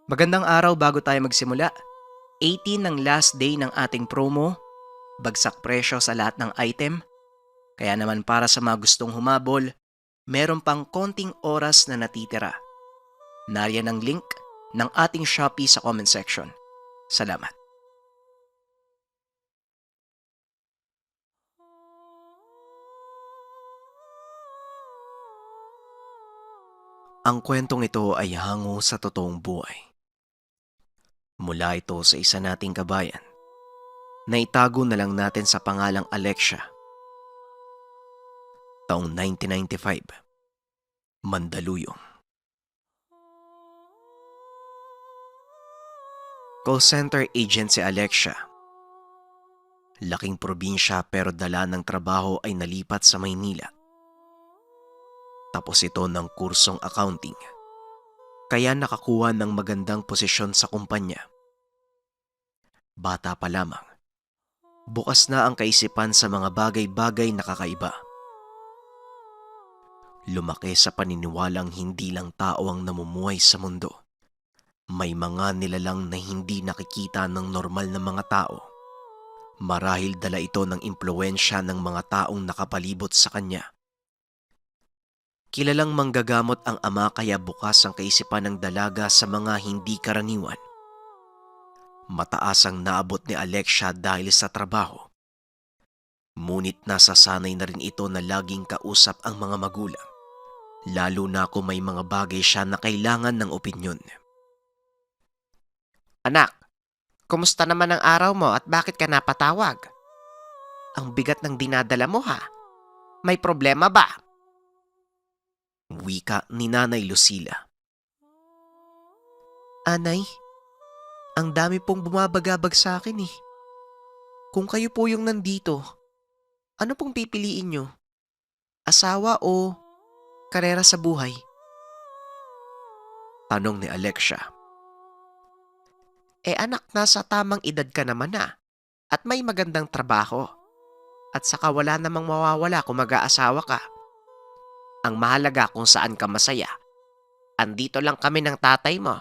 Magandang araw bago tayo magsimula. 18 ng last day ng ating promo, bagsak presyo sa lahat ng item. Kaya naman para sa mga gustong humabol, meron pang konting oras na natitira. Nariyan ang link ng ating Shopee sa comment section. Salamat. Ang kwentong ito ay hango sa totoong buhay. Mula ito sa isa nating kabayan na itago na lang natin sa pangalang Alexia. Taong 1995, Mandaluyong. Call center agent si Alexia. Laking probinsya pero dala ng trabaho ay nalipat sa Maynila. Tapos ito ng kursong accounting, kaya nakakuha ng magandang posisyon sa kumpanya. Bata pa lamang, bukas na ang kaisipan sa mga bagay-bagay na kakaiba. Lumaki sa paniniwalang hindi lang tao ang namumuhay sa mundo. May mga nilalang na hindi nakikita ng normal na mga tao. Marahil dala ito ng impluwensya ng mga taong nakapalibot sa kanya. Kilalang manggagamot ang ama kaya bukas ang kaisipan ng dalaga sa mga hindi karaniwan. Mataas ang naabot ni Alexia dahil sa trabaho. Ngunit nasasanay na rin ito na laging kausap ang mga magulang. Lalo na kung may mga bagay siya na kailangan ng opinyon. Anak, kumusta naman ang araw mo at bakit ka napatawag? Ang bigat ng dinadala mo ha. May problema ba? Wika ni Nanay Lucila. Anay, ang dami pong bumabagabag sa akin eh. Kung kayo po yung nandito, ano pong pipiliin nyo? Asawa o karera sa buhay? Tanong ni Alexia. Anak, nasa tamang edad ka naman na at may magandang trabaho. At saka wala namang mawawala kung mag-aasawa ka. Ang mahalaga kung saan ka masaya. Andito lang kami ng tatay mo.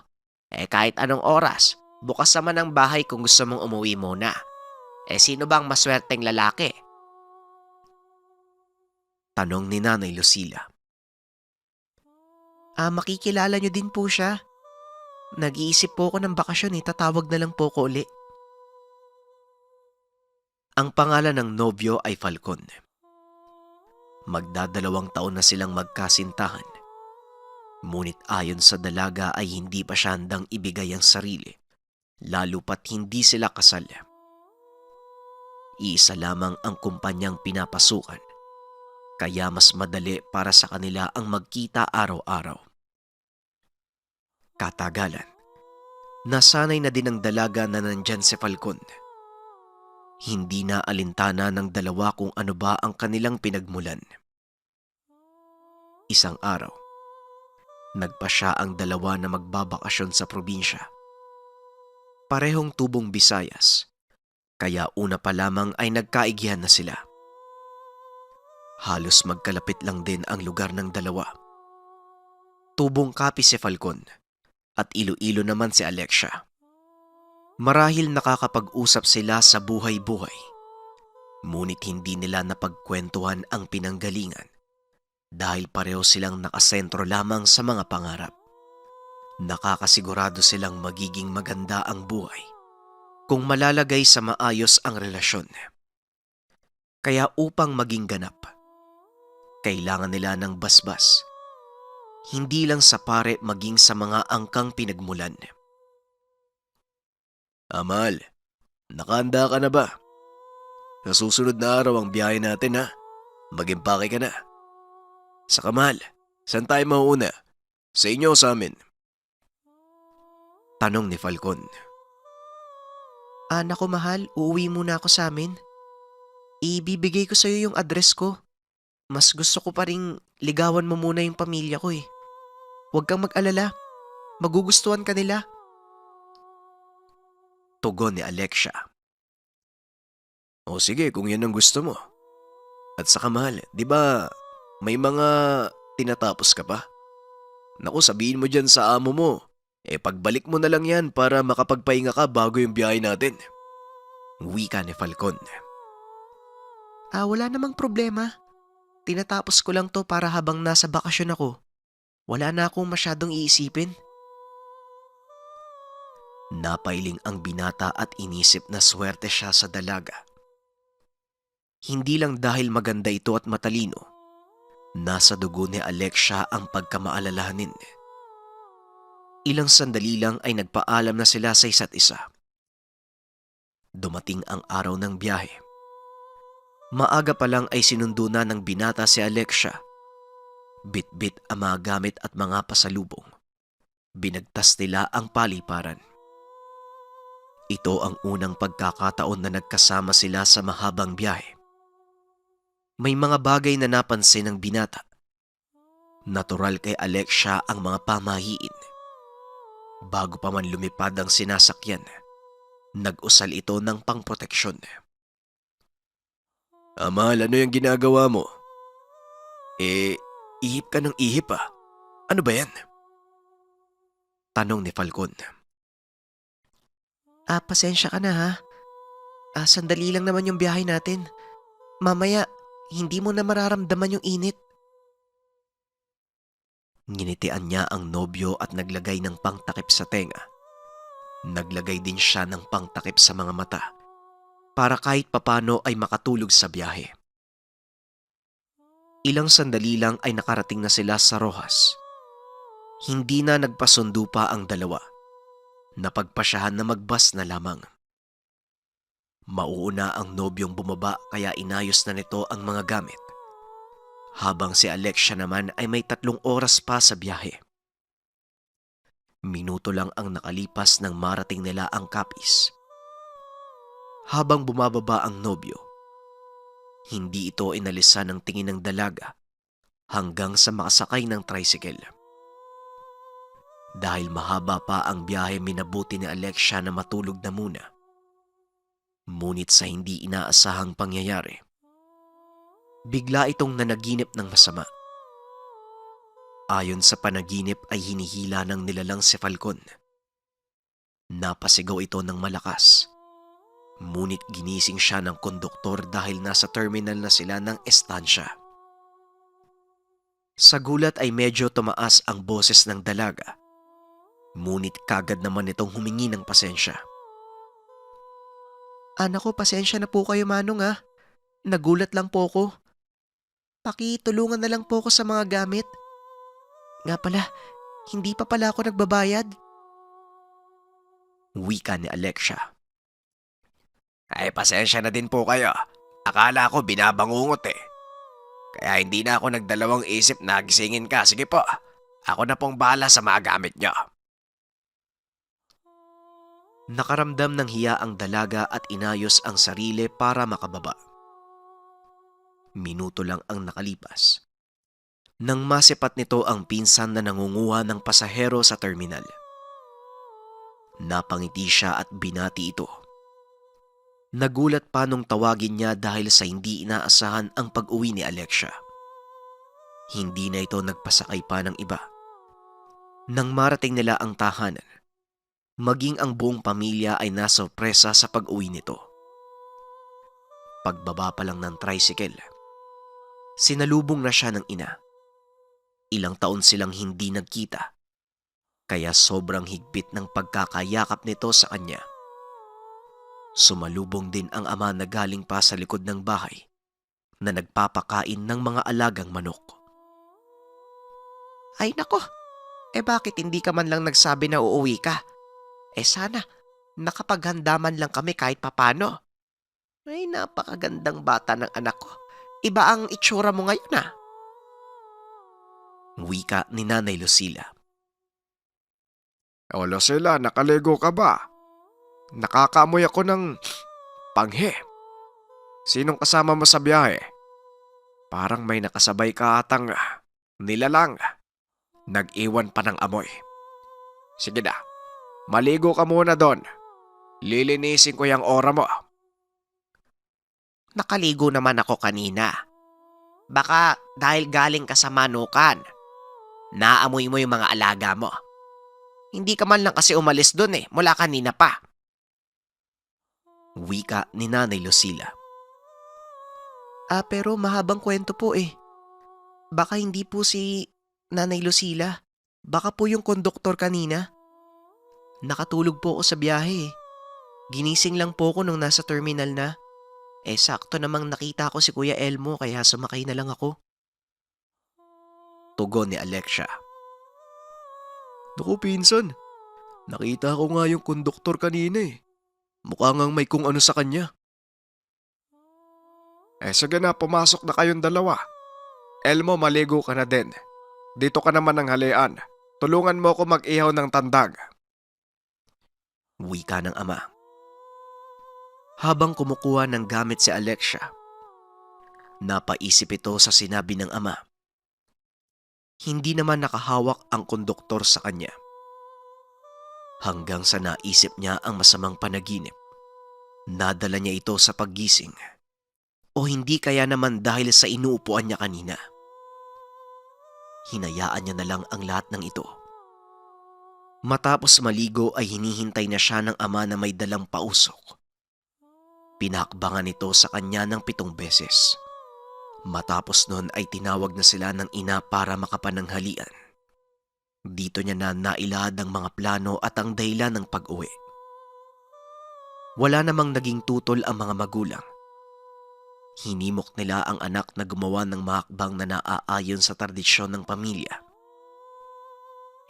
Kahit anong oras, bukas naman ang bahay kung gusto mong umuwi muna. Sino bang maswerteng lalaki? Tanong ni Nanay Lucila. Makikilala nyo din po siya. Nag-iisip po ako ng bakasyon tatawag na lang po ko uli. Ang pangalan ng nobyo ay Falcon. Magdadalawang taon na silang magkasintahan. Ngunit ayon sa dalaga ay hindi pa siya handang ibigay ang sarili, lalo pat hindi sila kasal. Iisa lamang ang kumpanyang pinapasukan, kaya mas madali para sa kanila ang magkita araw-araw. Katagalan, nasanay na din ang dalaga na nandyan si Falcon. Hindi na alintana ng dalawa kung ano ba ang kanilang pinagmulan. Isang araw, nagpasya ang dalawa na magbabakasyon sa probinsya. Parehong tubong Visayas, kaya una pa lamang ay nagkaigihan na sila. Halos magkalapit lang din ang lugar ng dalawa. Tubong Capi si Falcon at Iloilo naman si Alexia. Marahil nakakapag-usap sila sa buhay-buhay, ngunit hindi nila napagkwentuhan ang pinanggalingan dahil pareho silang nakasentro lamang sa mga pangarap. Nakakasigurado silang magiging maganda ang buhay kung malalagay sa maayos ang relasyon. Kaya upang maging ganap, kailangan nila ng basbas, hindi lang sa pare maging sa mga angkang pinagmulan. Amal, nakahanda ka na ba? Sa susunod na araw ang biyahe natin ha. Mag-impake ka na. Sa Kamal, saan tayo mauuna? Sa inyo o sa amin? Tanong ni Falcon. Anak ko mahal, uuwi muna ako sa amin. Ibibigay ko sa iyo yung address ko. Mas gusto ko pa ring ligawan mo muna yung pamilya ko eh. Huwag kang mag-alala. Magugustuhan ka nila. Tugon ni Alexia. O sige, kung yan ang gusto mo. At saka mahal, di ba may mga tinatapos ka pa? Naku, sabihin mo dyan sa amo mo. Pagbalik mo na lang yan para makapagpahinga ka bago yung biyahe natin. Wika ni Falcon. Wala namang problema. Tinatapos ko lang to para habang nasa bakasyon ako, wala na akong masyadong iisipin. Napailing ang binata at inisip na swerte siya sa dalaga. Hindi lang dahil maganda ito at matalino, nasa dugo ni Alexia ang pagkamaalalahanin. Ilang sandali lang ay nagpaalam na sila sa isa't isa. Dumating ang araw ng biyahe. Maaga pa lang ay sinundo na ng binata si Alexia. Bit-bit ang mga gamit at mga pasalubong. Binagtas nila ang paliparan. Ito ang unang pagkakataon na nagkasama sila sa mahabang biyahe. May mga bagay na napansin ng binata. Natural kay Alexia ang mga pamahiin. Bago pa man lumipad ang sinasakyan, nag-usal ito ng pangproteksyon. Mahal, ano yung ginagawa mo? Ihip ka ng ihip ah. Ano ba yan? Tanong ni Falcon. Pasensya ka na ha. Sandali lang naman yung biyahe natin. Mamaya, hindi mo na mararamdaman yung init. Nginitian niya ang nobyo at naglagay ng pangtakip sa tenga. Naglagay din siya ng pangtakip sa mga mata para kahit papano ay makatulog sa biyahe. Ilang sandali lang ay nakarating na sila sa Rojas. Hindi na nagpasundo pa ang dalawa. Napagpasyahan na magbas na lamang. Mauuna ang nobyong bumaba kaya inayos na nito ang mga gamit. Habang si Alexia naman ay may 3 oras pa sa biyahe. Minuto lang ang nakalipas nang marating nila ang Capiz. Habang bumababa ang nobyo, hindi ito inalisan ng tingin ng dalaga hanggang sa makasakay ng tricycle. Dahil mahaba pa ang biyahe, minabuti ni Alexia na matulog na muna. Ngunit sa hindi inaasahang pangyayari, bigla itong nanaginip ng masama. Ayon sa panaginip ay hinihila ng nilalang si Falcon. Napasigaw ito ng malakas. Ngunit ginising siya ng konduktor dahil nasa terminal na sila ng estansya. Sa gulat ay medyo tumaas ang boses ng dalaga. Ngunit kagad naman itong humingi ng pasensya. Anak ko, pasensya na po kayo manong ha. Nagulat lang po ko. Pakitulungan na lang po ko sa mga gamit. Nga pala, hindi pa pala ako nagbabayad. Wika ni Alexia. Pasensya na din po kayo. Akala ko binabangungot eh. Kaya hindi na ako nagdalawang isip na gisingin ka. Sige po, ako na pong bahala sa mga gamit niyo. Nakaramdam ng hiya ang dalaga at inayos ang sarili para makababa. Minuto lang ang nakalipas nang masipat nito ang pinsan na nangunguha ng pasahero sa terminal. Napangiti siya at binati ito. Nagulat pa nung tawagin niya dahil sa hindi inaasahan ang pag-uwi ni Alexia. Hindi na ito nagpasakay pa ng iba. Nang marating nila ang tahanan, maging ang buong pamilya ay nasorpresa sa pag-uwi nito. Pagbaba pa lang ng tricycle, sinalubong na siya ng ina. Ilang taon silang hindi nagkita, kaya sobrang higpit ng pagkakayakap nito sa kanya. Sumalubong din ang ama na galing pa sa likod ng bahay na nagpapakain ng mga alagang manok. Ay nako, bakit hindi ka man lang nagsabi na uuwi ka? Sana, nakapaghanda man lang kami kahit papano. Ay, napakagandang bata ng anak ko. Iba ang itsura mo ngayon ah. Wika ni Nanay Lucila. O Lucila, nakaligo ka ba? Nakakaamoy ako ng panghe. Sinong kasama mo sa biyahe? Parang may nakasabay ka atang nilalang. Nag-iwan pa ng amoy. Sige na. Maligo ka muna doon. Lilinisin ko yung ora mo. Nakaligo naman ako kanina. Baka dahil galing ka sa manukan, naamoy mo yung mga alaga mo. Hindi ka man lang kasi umalis dun mula kanina pa. Wika ni Nanay Lucila. Pero mahabang kwento po Baka hindi po si Nanay Lucila. Baka po yung konduktor kanina. Nakatulog po ako sa biyahe. Ginising lang po ako nung nasa terminal na. Sakto namang nakita ko si Kuya Elmo kaya sumakay na lang ako. Tugon ni Alexia. Naku pinsan, nakita ko nga yung konduktor kanina Mukha ngang may kung ano sa kanya. Sige na, pumasok na kayong dalawa. Elmo, maligo ka na din. Dito ka naman ng halian. Tulungan mo ako mag-ihaw ng tandag. Wika ng ama. Habang kumukuha ng gamit si Alexia, napaisip ito sa sinabi ng ama. Hindi naman nakahawak ang konduktor sa kanya. Hanggang sa naisip niya ang masamang panaginip. Nadala niya ito sa paggising. O hindi kaya naman dahil sa inuupuan niya kanina. Hinayaan niya na lang ang lahat ng ito. Matapos maligo ay hinihintay na siya ng ama na may dalang pausok. Pinakbangan ito sa kanya ng 7 beses. Matapos nun ay tinawag na sila ng ina para makapananghalian. Dito niya na nailahad ang mga plano at ang dahilan ng pag-uwi. Wala namang naging tutol ang mga magulang. Hinimok nila ang anak na gumawa ng mga hakbang na naaayon sa tradisyon ng pamilya.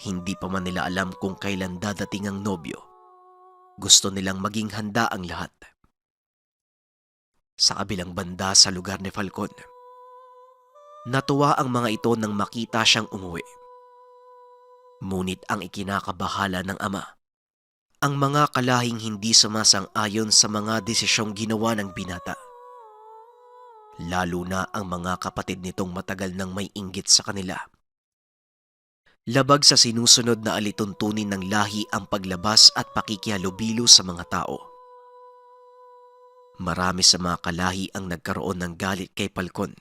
Hindi pa man nila alam kung kailan dadating ang nobyo. Gusto nilang maging handa ang lahat. Sa kabilang banda sa lugar ni Falcon, natuwa ang mga ito nang makita siyang umuwi. Ngunit ang ikinakabahala ng ama, ang mga kalahing hindi sumasang-ayon sa mga desisyong ginawa ng binata. Lalo na ang mga kapatid nitong matagal nang may inggit sa kanila. Labag sa sinusunod na alituntunin ng lahi ang paglabas at pakikihalubilo sa mga tao. Marami sa mga kalahi ang nagkaroon ng galit kay Falcon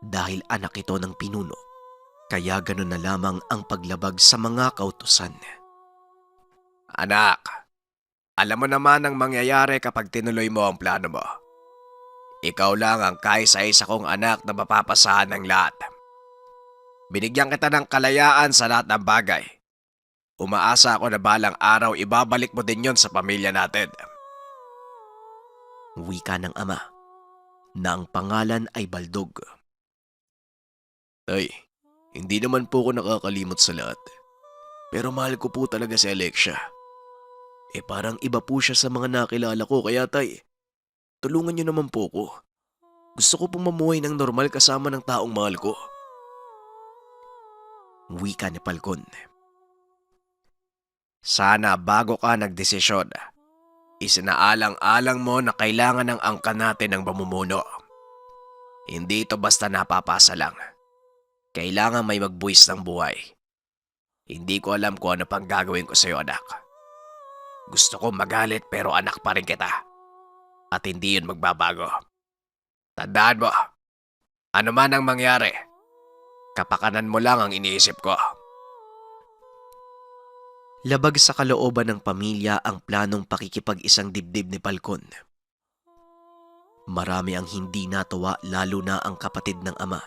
dahil anak ito ng pinuno. Kaya ganun na lamang ang paglabag sa mga kautusan. Anak, alam mo naman ang mangyayari kapag tinuloy mo ang plano mo. Ikaw lang ang kaisa-isa kong anak na mapapasahan ng lahat. Binigyan kita ng kalayaan sa lahat ng bagay. Umaasa ako na balang araw ibabalik mo din yon sa pamilya natin. Wika ng ama na ang pangalan ay Baldog. Tay, hindi naman po ako nakakalimot sa lahat. Pero mahal ko po talaga si Alexia. Parang iba po siya sa mga nakilala ko kaya tay, tulungan niyo naman po ko. Gusto ko pong mamuhay ng normal kasama ng taong mahal ko. Wika ni Falcon. Sana bago ka nagdesisyon, isinaalang-alang mo na kailangan ng angkan natin ng pamumuno. Hindi ito basta napapasa lang. Kailangan may magbuwis ng buhay. Hindi ko alam kung ano pang gagawin ko sa iyo, anak. Gusto ko magalit pero anak pa rin kita. At hindi yun magbabago. Tandaan mo, ano man ang mangyari, kapakanan mo lang ang iniisip ko. Labag sa kalooban ng pamilya ang planong pakikipag-isang dibdib ni Falcon. Marami ang hindi natuwa lalo na ang kapatid ng ama.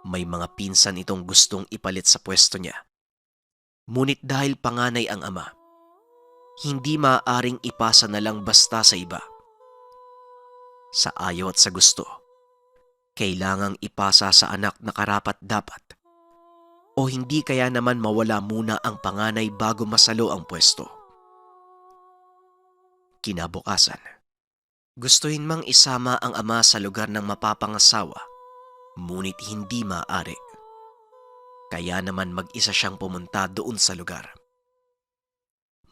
May mga pinsan itong gustong ipalit sa pwesto niya. Ngunit dahil panganay ang ama, hindi maaaring ipasa na lang basta sa iba. Sa ayaw at sa gusto, kailangang ipasa sa anak na karapat-dapat. O hindi kaya naman mawala muna ang panganay bago masalo ang pwesto. Kinabukasan, gustuhin mang isama ang ama sa lugar ng mapapangasawa, ngunit hindi maaari. Kaya naman mag-isa siyang pumunta doon sa lugar.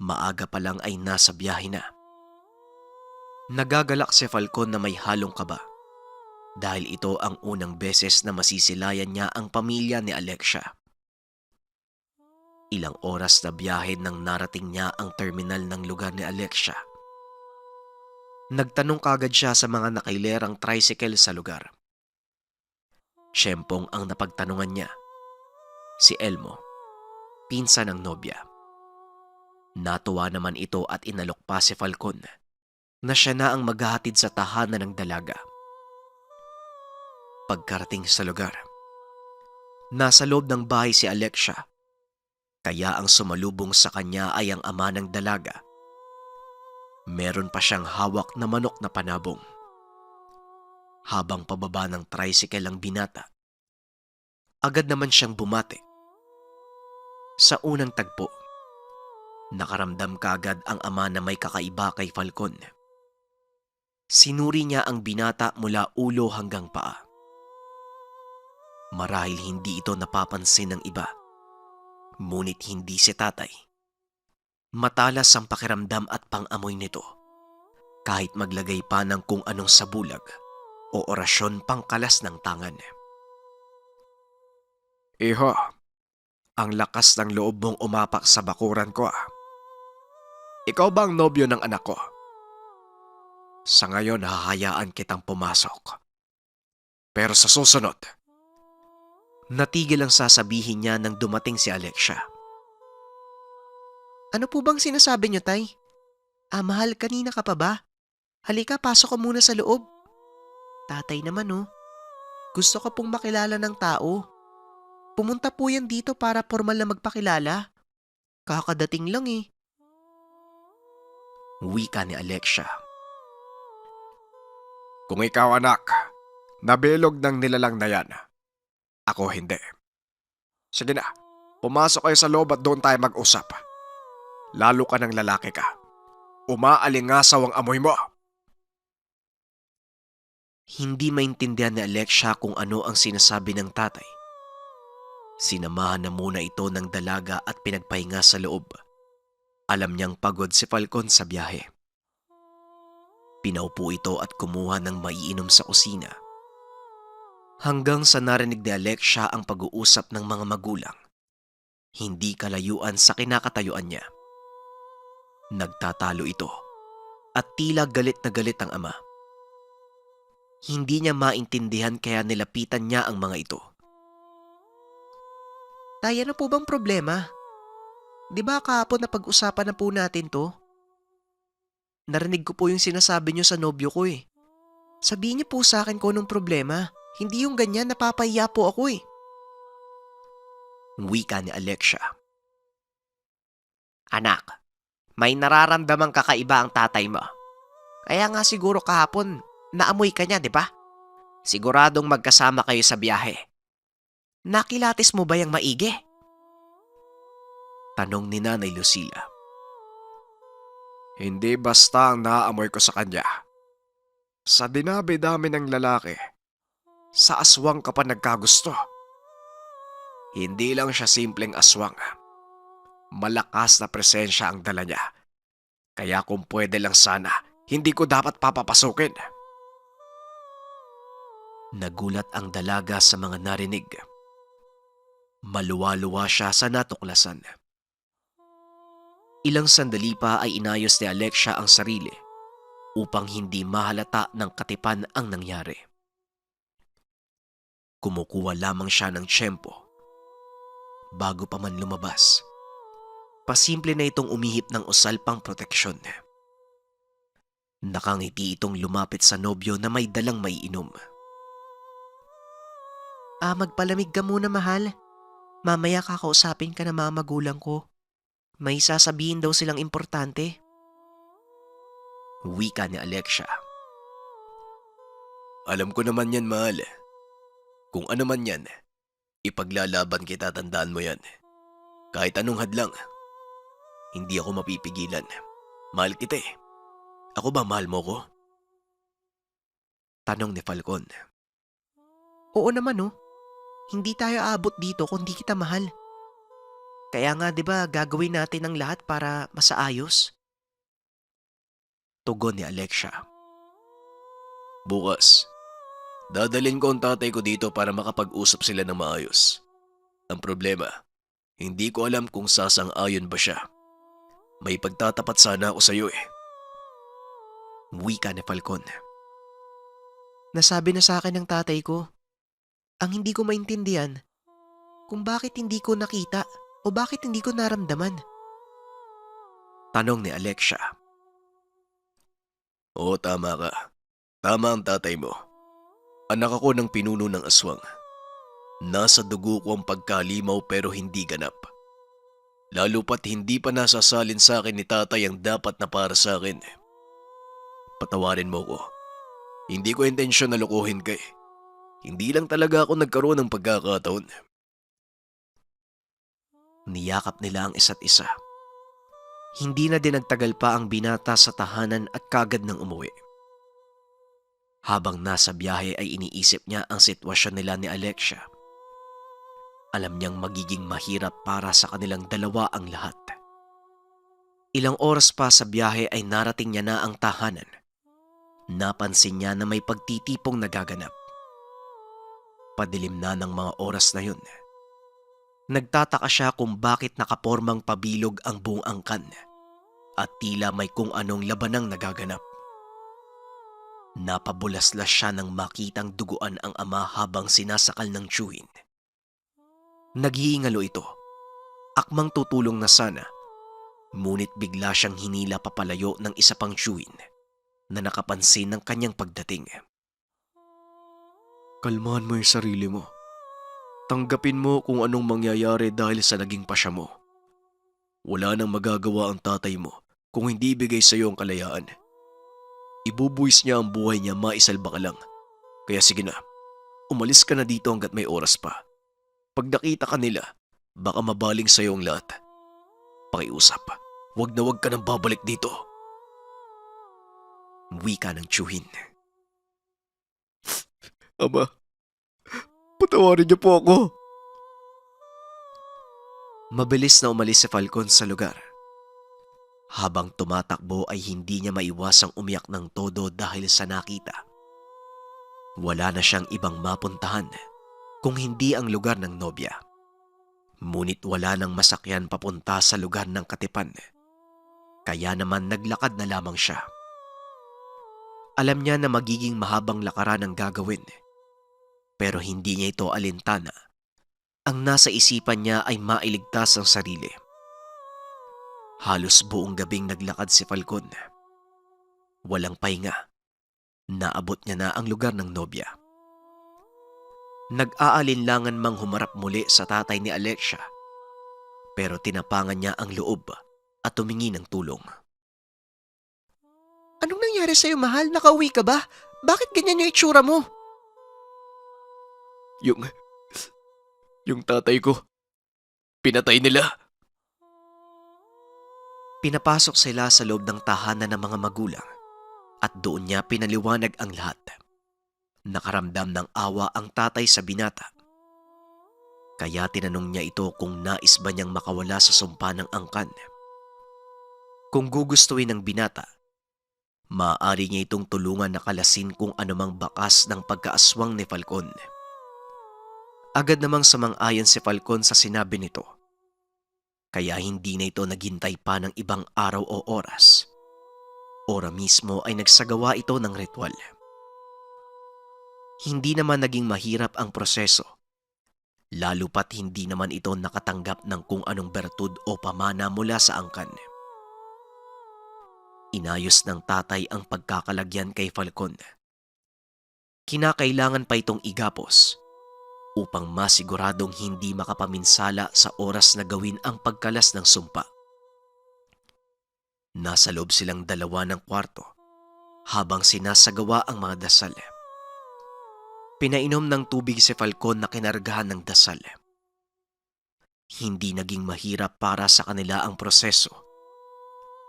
Maaga pa lang ay nasa biyahe na. Nagagalak si Falcon na may halong kaba dahil ito ang unang beses na masisilayan niya ang pamilya ni Alexia. Ilang oras na biyahe nang narating niya ang terminal ng lugar ni Alexia. Nagtanong kagad siya sa mga nakailerang tricycle sa lugar. Siyempong ang napagtanungan niya, si Elmo. pinsan ng nobya. Natuwa naman ito at inalok pa si Falcon na siya na ang maghahatid sa tahanan ng dalaga. Pagkarating sa lugar, nasa loob ng bahay si Alexia, kaya ang sumalubong sa kanya ay ang ama ng dalaga. Meron pa siyang hawak na manok na panabong. Habang pababa ng tricycle ang binata, agad naman siyang bumati. Sa unang tagpo, nakaramdam kaagad ang ama na may kakaiba kay Falcon. Sinuri niya ang binata mula ulo hanggang paa. Marahil hindi ito napapansin ng iba, ngunit hindi si tatay. Matalas ang pakiramdam at pang-amoy nito, kahit maglagay pa ng kung anong sabulag o orasyon pangkalas ng tangan. Iho, ang lakas ng loob mong umapak sa bakuran ko ah. Ikaw ba ang nobyo ng anak ko? Sa ngayon hahayaan kitang pumasok. Pero sa susunod, natigil ang sasabihin niya nang dumating si Alexia. Ano po bang sinasabi niyo, Tay? Mahal, kanina ka pa ba? Halika, pasok ka muna sa loob. Tatay naman oh, gusto ko pong makilala ng tao. Pumunta po yan dito para formal na magpakilala. Kakadating lang eh. Wika ni Alexia. Kung ikaw anak, nabilog ng nilalang na yan, ako hindi. Sige na, pumasok kayo sa loob at doon tayo mag-usap. Lalo ka ng lalaki ka. Umaalingasaw ang amoy mo. Hindi maintindihan ni Alexia kung ano ang sinasabi ng tatay. Sinamahan na muna ito ng dalaga at pinagpahinga sa loob. Alam niyang pagod si Falcon sa biyahe. Pinaupo ito at kumuha ng maiinom sa kusina. Hanggang sa narinig ni Alexia ang pag-uusap ng mga magulang. Hindi kalayuan sa kinakatayuan niya. Nagtatalo ito at tila galit na galit ang ama. Hindi niya maintindihan kaya nilapitan niya ang mga ito. Tay, ano po bang problema? Di ba kahapon na pag-usapan na po natin to? Narinig ko po yung sinasabi niyo sa nobyo ko eh. Sabihin niyo po sa akin kung anong problema. Hindi yung ganyan, napapahiya po ako eh. Wika ni Alexia. Anak, may nararamdamang kakaiba ang tatay mo. Kaya nga siguro kahapon, naamoy ka niya, di ba? Siguradong magkasama kayo sa biyahe. Nakilatis mo ba yung maigi? Tanong ni Nanay Lucila. Hindi basta ang naaamoy ko sa kanya. Sa dinabi-dami ng lalaki, sa aswang ka pa nagkagusto. Hindi lang siya simpleng aswang. Malakas na presensya ang dala niya. Kaya kung pwede lang sana, hindi ko dapat papapasukin. Nagulat ang dalaga sa mga narinig. Maluwa-luwa siya sa natuklasan. Ilang sandali pa ay inayos ni Alexia ang sarili upang hindi mahalata ng katipan ang nangyari. Kumukuha lamang siya ng tiyempo. Bago pa man lumabas, pasimple na itong umihip ng usal pang proteksyon. Nakangiti itong lumapit sa nobyo na may dalang maiinom. Magpalamig ka muna, mahal. Mamaya kakausapin ka ng mga magulang ko. May sasabihin daw silang importante. Wika ni Alexia. Alam ko naman yan, mahal. Kung ano man yan, ipaglalaban kita, tandaan mo yan. Kahit anong hadlang, hindi ako mapipigilan. Mahal kita eh. Ako ba mahal mo ko? Tanong ni Falcon. Oo naman oh. Hindi tayo aabot dito kung di kita mahal. Kaya nga 'di ba gagawin natin ang lahat para masaayos? Tugon ni Alexia. Bukas, dadalhin ko ang tatay ko dito para makapag-usap sila ng maayos. Ang problema, hindi ko alam kung sasang-ayon ba siya. May pagtatapat sana ako sa iyo eh. Wika ni Falcon. Nasabi na sa akin ng tatay ko. Ang hindi ko maintindihan, kung bakit hindi ko nakita o bakit hindi ko naramdaman? Tanong ni Alexia. Oo, tama ka. Tama ang tatay mo. Anak ako ng pinuno ng aswang. Nasa dugo ko ang pagkalimaw pero hindi ganap. Lalo pat hindi pa nasasalin sa akin ni tatay ang dapat na para sa akin. Patawarin mo ko. Hindi ko intensyon na lokohin ka eh. Hindi lang talaga ako nagkaroon ng pagkakataon. Niyakap nila ang isa't isa. Hindi na din nagtagal pa ang binata sa tahanan at kagad nang umuwi. Habang nasa biyahe ay iniisip niya ang sitwasyon nila ni Alexia. Alam niyang magiging mahirap para sa kanilang dalawa ang lahat. Ilang oras pa sa biyahe ay narating niya na ang tahanan. Napansin niya na may pagtitipong nagaganap. Padilim na ng mga oras na yun. Nagtataka siya kung bakit nakapormang pabilog ang buong angkan at tila may kung anong labanang nagaganap. Napabulaslas siya nang makitang duguan ang ama habang sinasakal ng tiyuhin. Naghihingalo ito, akmang tutulong na sana, ngunit bigla siyang hinila papalayo ng isa pang tiyuhin na nakapansin ng kanyang pagdating. Kalmahan mo yung sarili mo. Tanggapin mo kung anong mangyayari dahil sa naging pasya mo. Wala nang magagawa ang tatay mo kung hindi ibigay sa iyo ang kalayaan. Ibubuwis niya ang buhay niya maisalba ka lang. Kaya sige na, umalis ka na dito hanggat may oras pa. Pag nakita ka nila, baka mabaling sa iyo ang lahat. Pakiusap, wag na wag ka nang babalik dito. Wika ng tiyuhin. Ama, patawarin niyo po ako. Mabilis na umalis si Falcon sa lugar. Habang tumatakbo ay hindi niya maiwasang umiyak ng todo dahil sa nakita. Wala na siyang ibang mapuntahan kung hindi ang lugar ng nobya. Ngunit wala nang masakyan papunta sa lugar ng katipan. Kaya naman naglakad na lamang siya. Alam niya na magiging mahabang lakaran ang gagawin. Pero hindi niya ito alintana. Ang nasa isipan niya ay mailigtas ang sarili. Halos buong gabing naglakad si Falcon. Walang pahinga. Naabot niya na ang lugar ng nobya. Nag-aalinlangan mang humarap muli sa tatay ni Alexia. Pero tinapangan niya ang loob at tumingi ng tulong. Anong nangyari sa'yo, mahal? Nakauwi ka ba? Bakit ganyan yung itsura mo? Yung tatay ko, pinatay nila. Pinapasok sila sa loob ng tahanan ng mga magulang at doon niya pinaliwanag ang lahat. Nakaramdam ng awa ang tatay sa binata. Kaya tinanong niya ito kung nais ba niyang makawala sa sumpa ng angkan. Kung gugustuhin ng binata, maaari niya itong tulungan na kalasin kung anumang bakas ng pagkaaswang ni Falcon. Agad namang samang-ayon si Falcon sa sinabi nito. Kaya hindi na ito naghintay pa ng ibang araw o oras. Ora mismo ay nagsagawa ito ng ritual. Hindi naman naging mahirap ang proseso. Lalo pat hindi naman ito nakatanggap ng kung anong bertud o pamana mula sa angkan. Inayos ng tatay ang pagkakalagyan kay Falcon. Kinakailangan pa itong igapos upang masiguradong hindi makapaminsala sa oras na gawin ang pagkalas ng sumpa. Nasa loob silang dalawa ng kwarto habang sinasagawa ang mga dasal. Pinainom ng tubig si Falcon na kinargahan ng dasal. Hindi naging mahirap para sa kanila ang proseso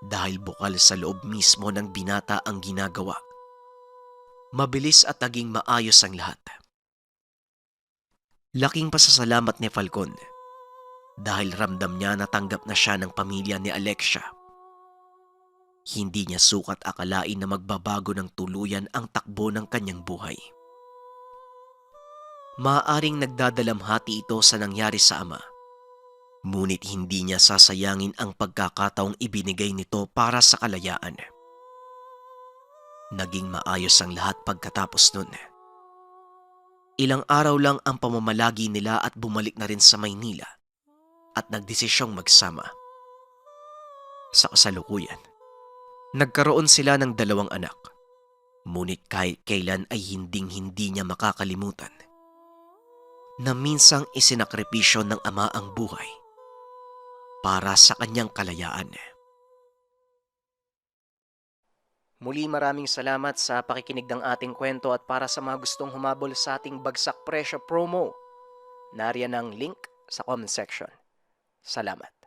dahil bukal sa loob mismo ng binata ang ginagawa. Mabilis at naging maayos ang lahat. Laking pasasalamat ni Falcon dahil ramdam niya na tanggap na siya ng pamilya ni Alexia. Hindi niya sukat akalain na magbabago ng tuluyan ang takbo ng kanyang buhay. Maaaring nagdadalamhati ito sa nangyari sa ama, ngunit hindi niya sasayangin ang pagkakataong ibinigay nito para sa kalayaan. Naging maayos ang lahat pagkatapos nun. Ilang araw lang ang pamamalagi nila at bumalik na rin sa Maynila at nagdesisyong magsama. Sa kasalukuyan, nagkaroon sila ng 2 anak, ngunit kahit kailan ay hinding-hindi niya makakalimutan na minsang isinakripisyo ng ama ang buhay para sa kanyang kalayaan. Muli maraming salamat sa pakikinig ng ating kwento at para sa mga gustong humabol sa ating bagsak presyo promo, nariyan ang link sa comment section. Salamat.